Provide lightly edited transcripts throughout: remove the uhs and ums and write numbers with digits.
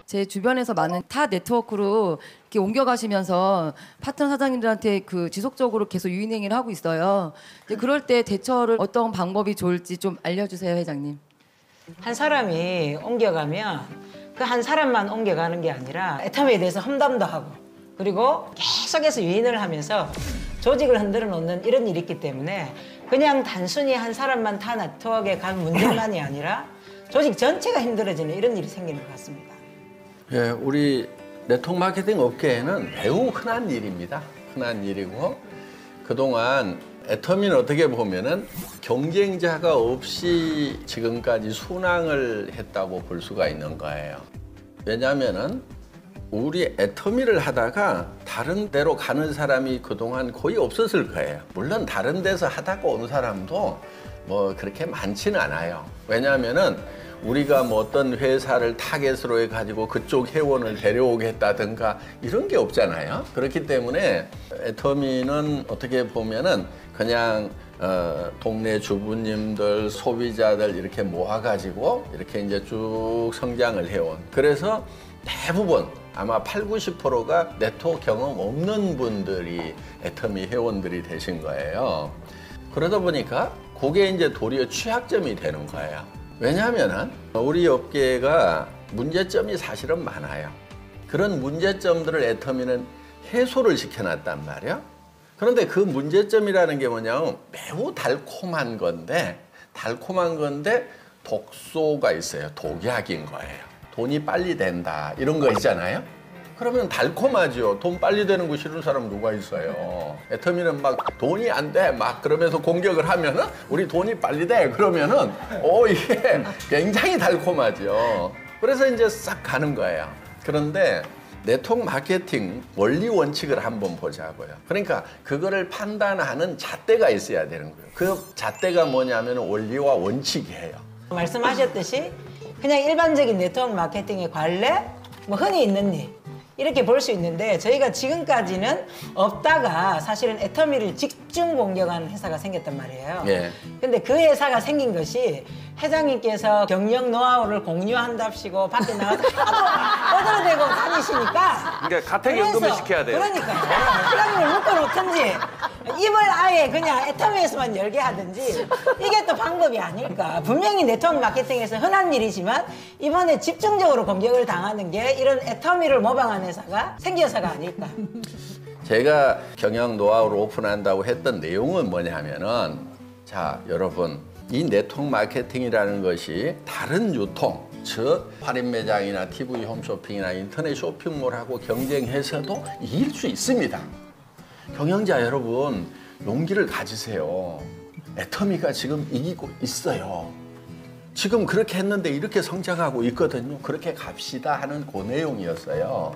제 주변에서 많은 타 네트워크로 이렇게 옮겨가시면서 파트너 사장님들한테 그 지속적으로 계속 유인행위를 하고 있어요. 이제 그럴 때 대처를 어떤 방법이 좋을지 좀 알려주세요, 회장님. 한 사람이 옮겨가면 그 한 사람만 옮겨가는 게 아니라 애터미에 대해서 험담도 하고 그리고 계속해서 유인을 하면서 조직을 흔들어 놓는 이런 일이 있기 때문에 그냥 단순히 한 사람만 타 네트워크에 간 문제만이 아니라 조직 전체가 힘들어지는 이런 일이 생기는 것 같습니다. 예, 우리 네트워크 마케팅 업계에는 매우 흔한 일입니다. 흔한 일이고 그동안 애터미는 어떻게 보면은 경쟁자가 없이 지금까지 순항을 했다고 볼 수가 있는 거예요. 왜냐하면은 우리 애터미를 하다가 다른 데로 가는 사람이 그동안 거의 없었을 거예요. 물론 다른 데서 하다가 온 사람도 뭐 그렇게 많지는 않아요. 왜냐하면은 우리가 뭐 어떤 회사를 타겟으로 해가지고 그쪽 회원을 데려오겠다든가 이런 게 없잖아요. 그렇기 때문에 애터미는 어떻게 보면은 그냥 동네 주부님들, 소비자들 이렇게 모아가지고 이렇게 이제 쭉 성장을 해온. 그래서 대부분 아마 80~90%가 네트워크 경험 없는 분들이 애터미 회원들이 되신 거예요. 그러다 보니까 그게 이제 도리어 취약점이 되는 거예요. 왜냐하면은 우리 업계가 문제점이 사실은 많아요. 그런 문제점들을 애터미는 해소를 시켜놨단 말이에요. 그런데 그 문제점이라는 게 뭐냐면 매우 달콤한 건데 독소가 있어요. 독약인 거예요. 돈이 빨리 된다 이런 거 있잖아요. 그러면 달콤하죠. 돈 빨리 되는 거 싫은 사람 누가 있어요. 애터미는 막 돈이 안 돼 막 그러면서 공격을 하면은 우리 돈이 빨리 돼 그러면은 이게 굉장히 달콤하죠. 그래서 이제 싹 가는 거예요. 그런데 네트워크 마케팅 원리 원칙을 한번 보자고요. 그러니까 그거를 판단하는 잣대가 있어야 되는 거예요. 그 잣대가 뭐냐면 원리와 원칙이에요. 말씀하셨듯이 그냥 일반적인 네트워크 마케팅의 관례, 뭐 흔히 있는 일 이렇게 볼 수 있는데 저희가 지금까지는 없다가 사실은 애터미를 집중 공격하는 회사가 생겼단 말이에요. 예. 근데 그 회사가 생긴 것이 회장님께서 경영 노하우를 공유한답시고 밖에 나가서 떠들어대고 다니시니까 그러니까 가택연금을 시켜야 돼요. 그러니까요. 회장님을 묶어놓든지 입을 아예 그냥 애터미에서만 열게 하든지 이게 또 방법이 아닐까. 분명히 네트워크 마케팅에서 흔한 일이지만 이번에 집중적으로 공격을 당하는 게 이런 애터미를 모방한 회사가 생겨서가 아닐까. 제가 경영 노하우를 오픈한다고 했던 내용은 뭐냐면은 자 여러분 이 네트워크 마케팅이라는 것이 다른 유통 즉 할인 매장이나 TV 홈쇼핑이나 인터넷 쇼핑몰하고 경쟁해서도 이길 수 있습니다. 경영자 여러분 용기를 가지세요. 애터미가 지금 이기고 있어요. 지금 그렇게 했는데 이렇게 성장하고 있거든요. 그렇게 갑시다 하는 그 내용이었어요.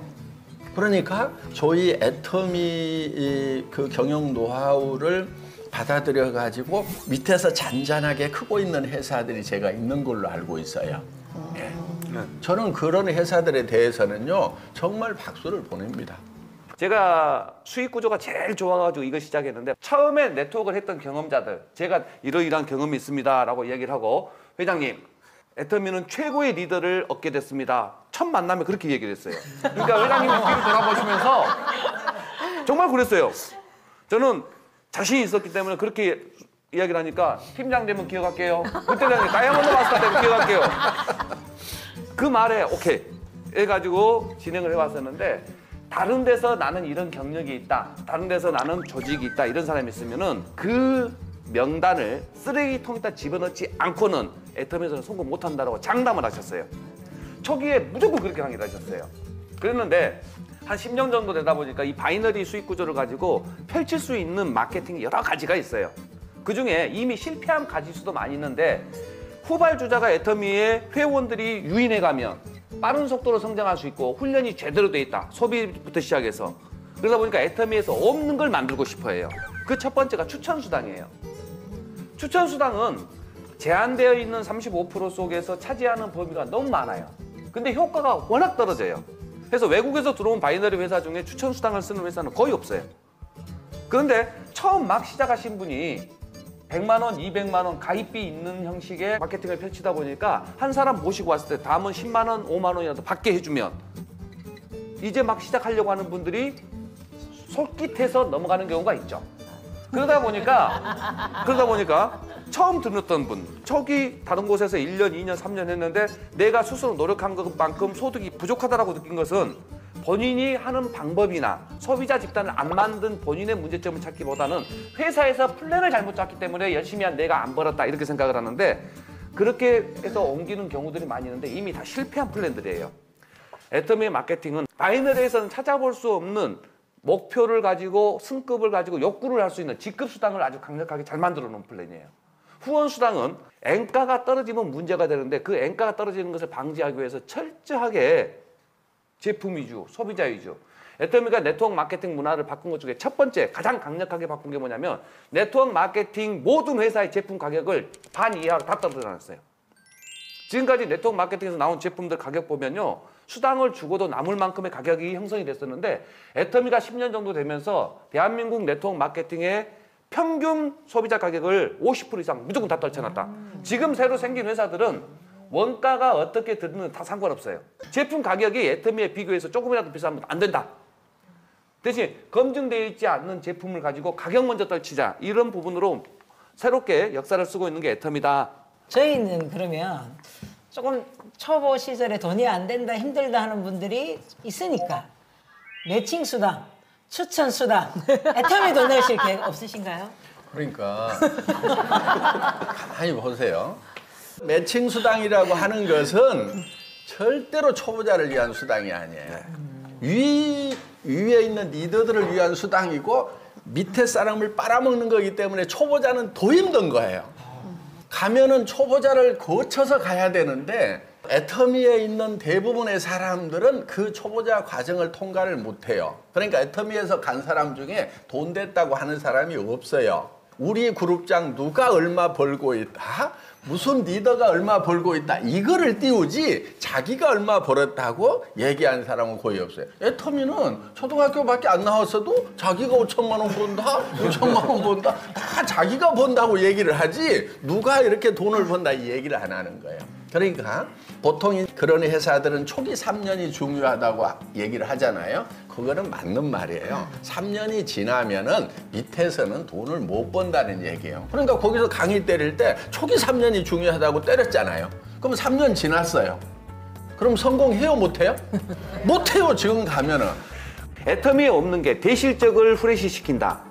그러니까 저희 애터미 그 경영 노하우를 받아들여 가지고 밑에서 잔잔하게 크고 있는 회사들이 제가 있는 걸로 알고 있어요. 예. 저는 그런 회사들에 대해서는요 정말 박수를 보냅니다. 제가 수익 구조가 제일 좋아가지고 이거 시작했는데 처음에 네트워크를 했던 경험자들 제가 이러이러한 경험이 있습니다 라고 이야기를 하고 회장님 애터미는 최고의 리더를 얻게 됐습니다. 첫 만남에 그렇게 얘기를 했어요. 그러니까 회장님이 뒤를 돌아보시면서 정말 그랬어요. 저는 자신이 있었기 때문에 그렇게 이야기를 하니까 팀장 되면 기억할게요. 그때는 다이아몬드 마스터 되면 기억할게요. 그 말에 오케이 해가지고 진행을 해왔었는데 다른 데서 나는 이런 경력이 있다. 다른 데서 나는 조직이 있다. 이런 사람이 있으면은 그 명단을 쓰레기통에다 집어넣지 않고는 애터미에서는 성공 못한다고 장담을 하셨어요. 초기에 무조건 그렇게 강의를 하셨어요. 그랬는데 한 10년 정도 되다 보니까 이 바이너리 수익 구조를 가지고 펼칠 수 있는 마케팅이 여러 가지가 있어요. 그중에 이미 실패한 가지수도 많이 있는데 후발주자가 애터미의 회원들이 유인해 가면 빠른 속도로 성장할 수 있고 훈련이 제대로 돼 있다. 소비부터 시작해서. 그러다 보니까 애터미에서 없는 걸 만들고 싶어 해요. 그 첫 번째가 추천수당이에요. 추천수당은 제한되어 있는 35% 속에서 차지하는 범위가 너무 많아요. 근데 효과가 워낙 떨어져요. 그래서 외국에서 들어온 바이너리 회사 중에 추천수당을 쓰는 회사는 거의 없어요. 그런데 처음 막 시작하신 분이 100만 원, 200만 원 가입비 있는 형식의 마케팅을 펼치다 보니까 한 사람 모시고 왔을 때 다음은 10만 원, 5만 원이라도 받게 해주면 이제 막 시작하려고 하는 분들이 솔깃해서 넘어가는 경우가 있죠. 그러다 보니까 처음 들었던 분, 초기 다른 곳에서 1년, 2년, 3년 했는데 내가 스스로 노력한 것만큼 소득이 부족하다고 느낀 것은 본인이 하는 방법이나 소비자 집단을 안 만든 본인의 문제점을 찾기보다는 회사에서 플랜을 잘못 짰기 때문에 열심히 한 내가 안 벌었다 이렇게 생각을 하는데 그렇게 해서 옮기는 경우들이 많이 있는데 이미 다 실패한 플랜들이에요. 애터미의 마케팅은 바이너리에서는 찾아볼 수 없는 목표를 가지고 승급을 가지고 욕구를 할 수 있는 직급 수당을 아주 강력하게 잘 만들어 놓은 플랜이에요. 후원 수당은 엔가가 떨어지면 문제가 되는데 그 엔가가 떨어지는 것을 방지하기 위해서 철저하게 제품 위주, 소비자 위주. 애터미가 네트워크 마케팅 문화를 바꾼 것 중에 첫 번째 가장 강력하게 바꾼 게 뭐냐면 네트워크 마케팅 모든 회사의 제품 가격을 반 이하로 다 떨어져놨어요. 지금까지 네트워크 마케팅에서 나온 제품들 가격 보면요. 수당을 주고도 남을 만큼의 가격이 형성이 됐었는데 애터미가 10년 정도 되면서 대한민국 네트워크 마케팅의 평균 소비자 가격을 50% 이상 무조건 다 떨쳐놨다. 지금 새로 생긴 회사들은 원가가 어떻게 들든 다 상관없어요. 제품 가격이 애터미에 비교해서 조금이라도 비싸면 안 된다. 대신 검증되어 있지 않는 제품을 가지고 가격 먼저 떨치자. 이런 부분으로 새롭게 역사를 쓰고 있는 게 애터미다. 저희는 그러면 조금 초보 시절에 돈이 안 된다, 힘들다 하는 분들이 있으니까 매칭 수당, 추천 수당, 애터미도 넣으실 계획 없으신가요? 그러니까 가만히 보세요. 매칭 수당이라고 하는 것은 절대로 초보자를 위한 수당이 아니에요. 위에 있는 리더들을 위한 수당이고 밑에 사람을 빨아먹는 거기 때문에 초보자는 더 힘든 거예요. 가면은 초보자를 거쳐서 가야 되는데 애터미에 있는 대부분의 사람들은 그 초보자 과정을 통과를 못해요. 그러니까 애터미에서 간 사람 중에 돈 됐다고 하는 사람이 없어요. 우리 그룹장 누가 얼마 벌고 있다? 무슨 리더가 얼마 벌고 있다? 이거를 띄우지 자기가 얼마 벌었다고 얘기하는 사람은 거의 없어요. 애터미는 초등학교밖에 안 나왔어도 자기가 5천만 원 번다, 6천만 원 번다 다 자기가 번다고 얘기를 하지 누가 이렇게 돈을 번다 이 얘기를 안 하는 거예요. 그러니까 보통 그런 회사들은 초기 3년이 중요하다고 얘기를 하잖아요. 그거는 맞는 말이에요. 3년이 지나면은 밑에서는 돈을 못 번다는 얘기예요. 그러니까 거기서 강의 때릴 때 초기 3년이 중요하다고 때렸잖아요. 그럼 3년 지났어요. 그럼 성공해요, 못해요? 못해요, 지금 가면은. 애터미에 없는 게 대실적을 후레쉬 시킨다.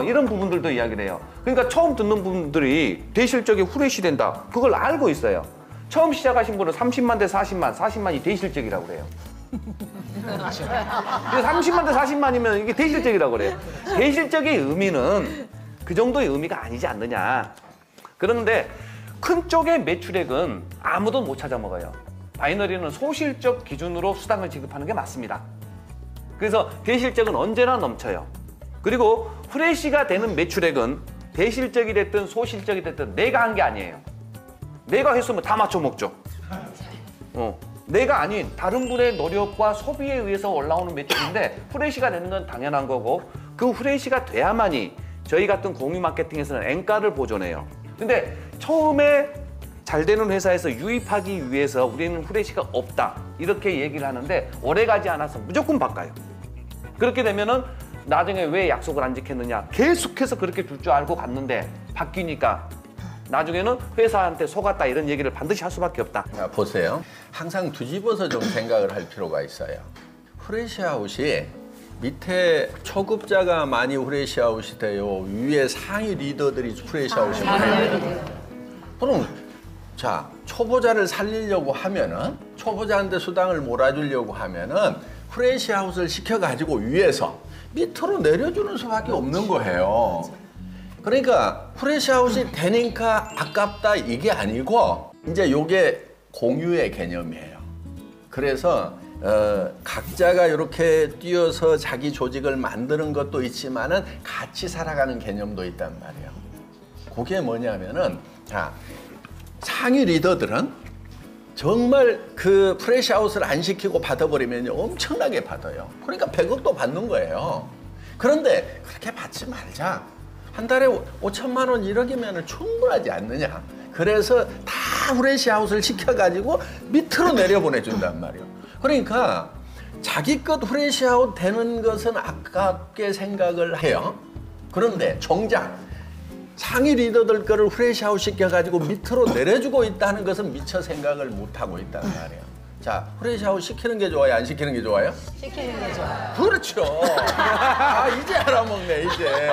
이런 부분들도 이야기를 해요. 그러니까 처음 듣는 분들이 대실적이 후레쉬 된다. 그걸 알고 있어요. 처음 시작하신 분은 30만 대 40만, 40만이 대실적이라고 그래요. 30만 대 40만이면 이게 대실적이라고 그래요. 대실적의 의미는 그 정도의 의미가 아니지 않느냐. 그런데 큰 쪽의 매출액은 아무도 못 찾아먹어요. 바이너리는 소실적 기준으로 수당을 지급하는 게 맞습니다. 그래서 대실적은 언제나 넘쳐요. 그리고 후레쉬가 되는 매출액은 대실적이 됐든 소실적이 됐든 내가 한 게 아니에요. 내가 했으면 다 맞춰 먹죠. 내가 아닌 다른 분의 노력과 소비에 의해서 올라오는 매출인데 후레쉬가 되는 건 당연한 거고 그 후레쉬가 돼야만이 저희 같은 공유 마케팅에서는 엔가를 보존해요. 근데 처음에 잘 되는 회사에서 유입하기 위해서 우리는 후레쉬가 없다 이렇게 얘기를 하는데 오래가지 않아서 무조건 바꿔요. 그렇게 되면은 나중에 왜 약속을 안 지켰느냐 계속해서 그렇게 줄 줄 알고 갔는데 바뀌니까 나중에는 회사한테 속았다 이런 얘기를 반드시 할 수밖에 없다. 자, 보세요. 항상 뒤집어서 좀 생각을 할 필요가 있어요. 후레쉬아웃이 밑에 초급자가 많이 후레쉬아웃이 돼요. 위에 상위 리더들이 후레쉬아웃이 많이 돼요. 그럼 자 초보자를 살리려고 하면은 초보자한테 수당을 몰아주려고 하면은 후레쉬아웃을 시켜가지고 위에서 밑으로 내려주는 수밖에 없는 거예요. 그러니까 후레쉬아웃이 되니까 아깝다 이게 아니고 이제 요게 공유의 개념이에요. 그래서 각자가 이렇게 뛰어서 자기 조직을 만드는 것도 있지만은 같이 살아가는 개념도 있단 말이에요. 그게 뭐냐면은 자 상위 리더들은 정말 그 프레시아웃을 안 시키고 받아버리면 엄청나게 받아요. 그러니까 100억도 받는 거예요. 그런데 그렇게 받지 말자. 한 달에 5천만 원 1억이면 충분하지 않느냐. 그래서 다 후레시아웃을 시켜가지고 밑으로 내려보내준단 말이에요. 그러니까 자기 것 후레시아웃 되는 것은 아깝게 생각을 해요. 그런데 정작 상위 리더들 거를 후레시아웃 시켜가지고 밑으로 내려주고 있다는 것은 미처 생각을 못하고 있다는 말이에요. 자, 후레시아웃 시키는 게 좋아요? 안 시키는 게 좋아요? 시키는 게 좋아요. 그렇죠. 아, 이제 알아먹네, 이제.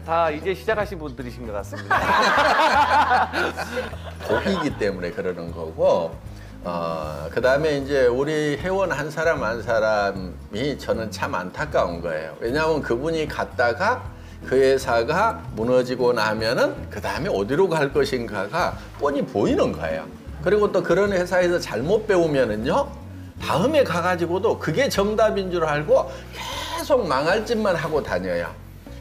다 이제 시작하신 분들이신 것 같습니다. 독이기 때문에 그러는 거고, 그 다음에 이제 우리 회원 한 사람 한 사람이 저는 참 안타까운 거예요. 왜냐하면 그분이 갔다가 그 회사가 무너지고 나면은 그 다음에 어디로 갈 것인가가 뻔히 보이는 거예요. 그리고 또 그런 회사에서 잘못 배우면은요, 다음에 가가지고도 그게 정답인 줄 알고 계속 망할 짓만 하고 다녀요.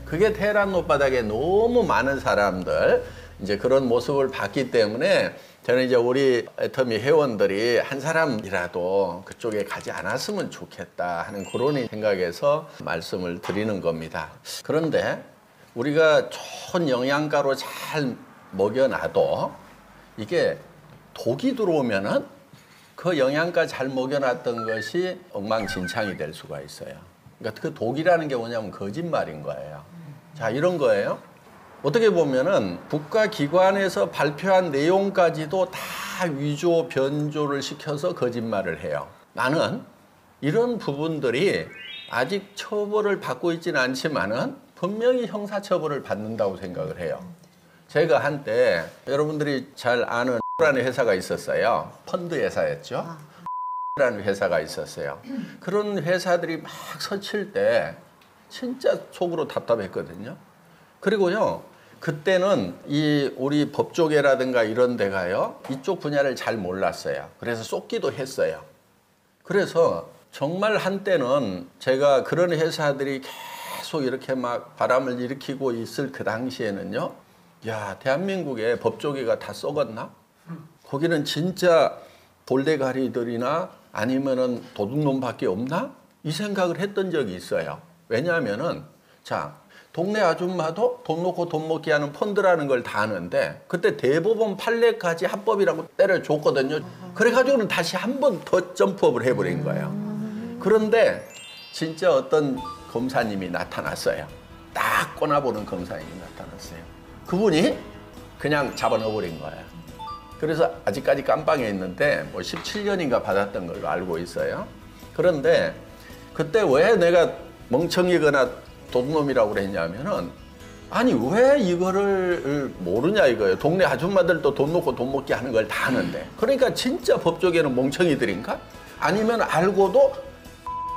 그게 테헤란 노바닥에 너무 많은 사람들, 이제 그런 모습을 봤기 때문에 저는 이제 우리 애터미 회원들이 한 사람이라도 그쪽에 가지 않았으면 좋겠다 하는 그런 생각에서 말씀을 드리는 겁니다. 그런데 우리가 좋은 영양가로 잘 먹여놔도 이게 독이 들어오면은 그 영양가 잘 먹여놨던 것이 엉망진창이 될 수가 있어요. 그러니까 그 독이라는 게 뭐냐면 거짓말인 거예요. 자, 이런 거예요. 어떻게 보면은 국가기관에서 발표한 내용까지도 다 위조, 변조를 시켜서 거짓말을 해요. 나는 이런 부분들이 아직 처벌을 받고 있지는 않지만은 분명히 형사처벌을 받는다고 생각을 해요. 제가 한때 여러분들이 잘 아는 라는 회사가 있었어요. 펀드 회사였죠. 라는 회사가 있었어요. 그런 회사들이 막 서칠 때 진짜 속으로 답답했거든요. 그리고요, 그때는 이 우리 법조계라든가 이런 데가요, 이쪽 분야를 잘 몰랐어요. 그래서 쏟기도 했어요. 그래서 정말 한때는 제가 그런 회사들이 계속 이렇게 막 바람을 일으키고 있을 그 당시에는요, 야, 대한민국의 법조계가 다 썩었나? 거기는 진짜 돌대가리들이나 아니면은 도둑놈밖에 없나? 이 생각을 했던 적이 있어요. 왜냐하면은, 자, 동네 아줌마도 돈 놓고 돈 먹기 하는 펀드라는 걸 다 아는데 그때 대법원 판례까지 합법이라고 때려줬거든요. 그래가지고는 다시 한 번 더 점프업을 해버린 거예요. 그런데 진짜 어떤 검사님이 나타났어요. 딱 꼬나보는 검사님이 나타났어요. 그분이 그냥 잡아넣어버린 거예요. 그래서 아직까지 깜빵에 있는데 뭐 17년인가 받았던 걸로 알고 있어요. 그런데 그때 왜 내가 멍청이거나 도둑놈이라고 그랬냐면은, 아니 왜 이거를 모르냐 이거예요. 동네 아줌마들도 돈 놓고 돈 먹기 하는 걸 다 아는데. 그러니까 진짜 법조계는 멍청이들인가? 아니면 알고도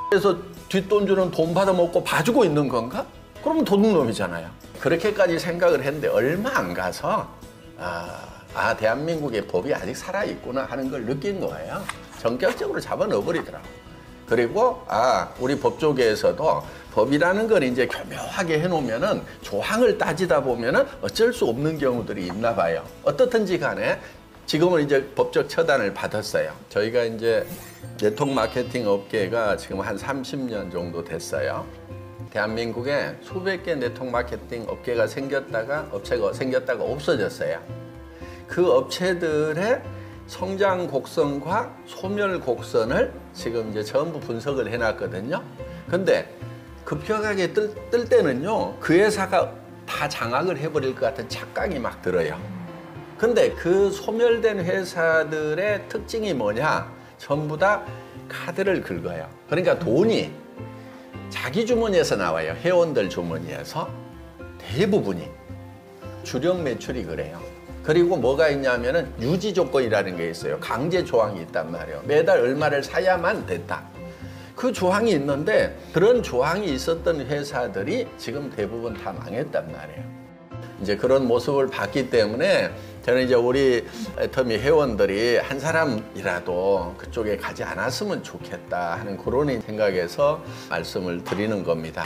그래서 뒷돈 주는 돈 받아먹고 봐주고 있는 건가? 그러면 도둑놈이잖아요. 그렇게까지 생각을 했는데 얼마 안 가서 대한민국의 법이 아직 살아있구나 하는 걸 느낀 거예요. 전격적으로 잡아넣어버리더라고. 그리고 우리 법조계에서도 법이라는 걸 이제 교묘하게 해놓으면은 조항을 따지다 보면은 어쩔 수 없는 경우들이 있나 봐요. 어떻든지 간에 지금은 이제 법적 처단을 받았어요. 저희가 이제 네트워크 마케팅 업계가 지금 한 30년 정도 됐어요. 대한민국에 수백 개 네트워크 마케팅 업계가 생겼다가 없어졌어요. 그 업체들의 성장 곡선과 소멸 곡선을 지금 이제 전부 분석을 해놨거든요. 근데 급격하게 뜰 때는요, 그 회사가 다 장악을 해버릴 것 같은 착각이 막 들어요. 근데 그 소멸된 회사들의 특징이 뭐냐? 전부 다 카드를 긁어요. 그러니까 돈이 자기 주머니에서 나와요. 회원들 주머니에서. 대부분이. 주력 매출이 그래요. 그리고 뭐가 있냐면은 유지 조건이라는 게 있어요. 강제 조항이 있단 말이에요. 매달 얼마를 사야만 됐다. 그 조항이 있는데 그런 조항이 있었던 회사들이 지금 대부분 다 망했단 말이에요. 이제 그런 모습을 봤기 때문에 저는 이제 우리 애터미 회원들이 한 사람이라도 그쪽에 가지 않았으면 좋겠다 하는 그런 생각에서 말씀을 드리는 겁니다.